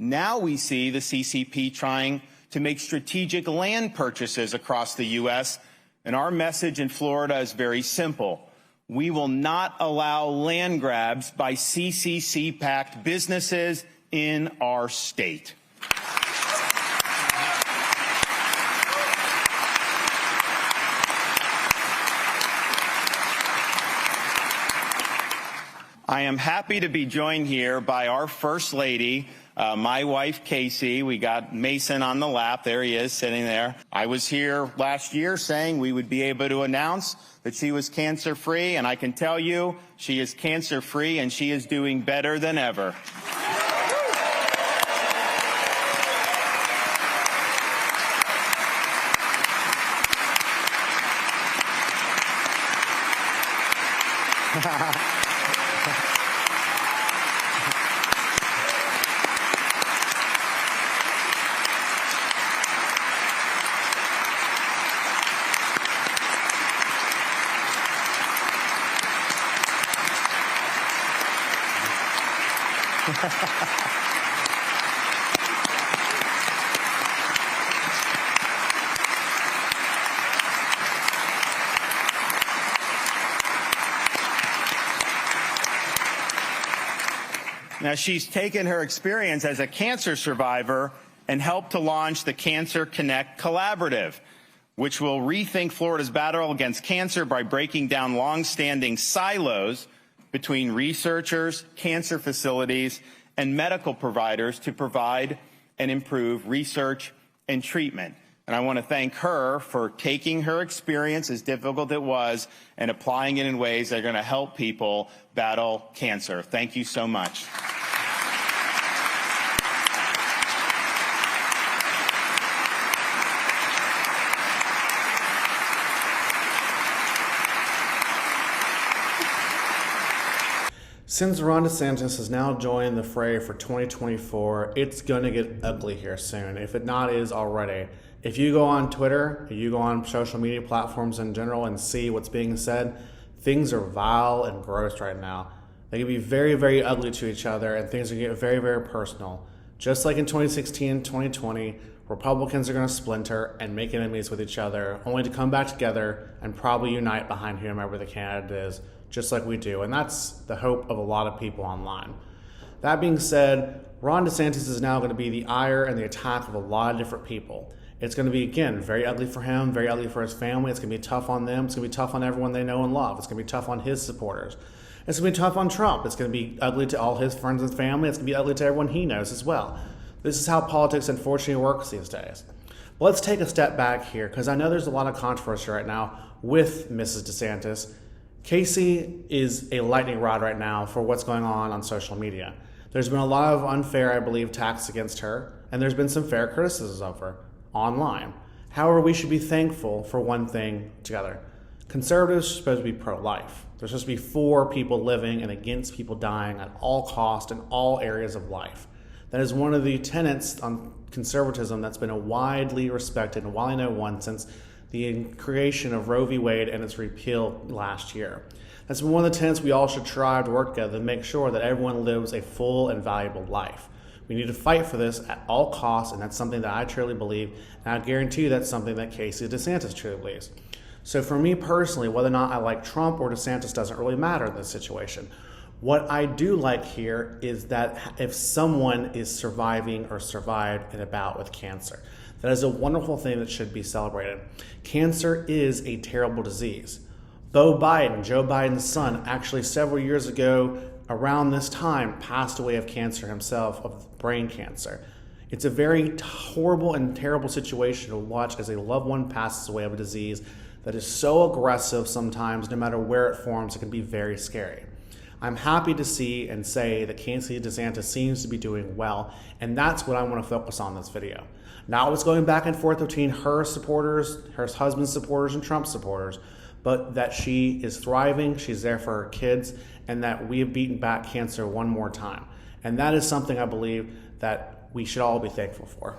Now we see the CCP trying to make strategic land purchases across the U.S., and our message in Florida is very simple. We will not allow land grabs by CCC-backed businesses in our state. I am happy to be joined here by our First Lady, my wife, Casey. We got Mason on the lap. There he is, sitting there. I was here last year saying we would be able to announce that she was cancer-free, and I can tell you she is cancer-free, and she is doing better than ever. Now, she's taken her experience as a cancer survivor and helped to launch the Cancer Connect Collaborative, which will rethink Florida's battle against cancer by breaking down long-standing silos between researchers, cancer facilities, and medical providers to provide and improve research and treatment. And I want to thank her for taking her experience, as difficult it was, and applying it in ways that are going to help people battle cancer. Thank you so much. Since Ron DeSantis has now joined the fray for 2024, it's going to get ugly here soon, if it not is already. If you go on Twitter, you go on social media platforms in general and see what's being said, things are vile and gross right now. They can be very, very ugly to each other, and things are going to get very, very personal. Just like in 2016 and 2020, Republicans are going to splinter and make enemies with each other, only to come back together and probably unite behind whomever the candidate is, just like we do. And that's the hope of a lot of people online. That being said, Ron DeSantis is now going to be the ire and the attack of a lot of different people. It's going to be, again, very ugly for him, very ugly for his family. It's going to be tough on them. It's going to be tough on everyone they know and love. It's going to be tough on his supporters. It's going to be tough on Trump. It's going to be ugly to all his friends and family. It's going to be ugly to everyone he knows as well. This is how politics, unfortunately, works these days. Let's take a step back here, because I know there's a lot of controversy right now with Mrs. DeSantis. Casey is a lightning rod right now for what's going on social media. There's been a lot of unfair, I believe, attacks against her, and there's been some fair criticisms of her online. However, we should be thankful for one thing together. Conservatives are supposed to be pro-life. They're supposed to be for people living and against people dying at all costs in all areas of life. That is one of the tenets on conservatism that's been a widely respected and widely known since the creation of Roe v. Wade and its repeal last year. That's one of the tenets we all should try to work together to make sure that everyone lives a full and valuable life. We need to fight for this at all costs, and that's something that I truly believe, and I guarantee you that's something that Casey DeSantis truly believes. So for me personally, whether or not I like Trump or DeSantis doesn't really matter in this situation. What I do like here is that if someone is surviving or survived in a bout with cancer, that is a wonderful thing that should be celebrated. Cancer is a terrible disease. Joe Biden's son, actually several years ago around this time, passed away of cancer himself, of brain cancer. It's a very horrible and terrible situation to watch as a loved one passes away of a disease that is so aggressive sometimes, no matter where it forms, it can be very scary. I'm happy to see and say that Casey DeSantis seems to be doing well, and that's what I want to focus on in this video. Not what's going back and forth between her supporters, her husband's supporters, and Trump's supporters, but that she is thriving, she's there for her kids, and that we have beaten back cancer one more time. And that is something I believe that we should all be thankful for.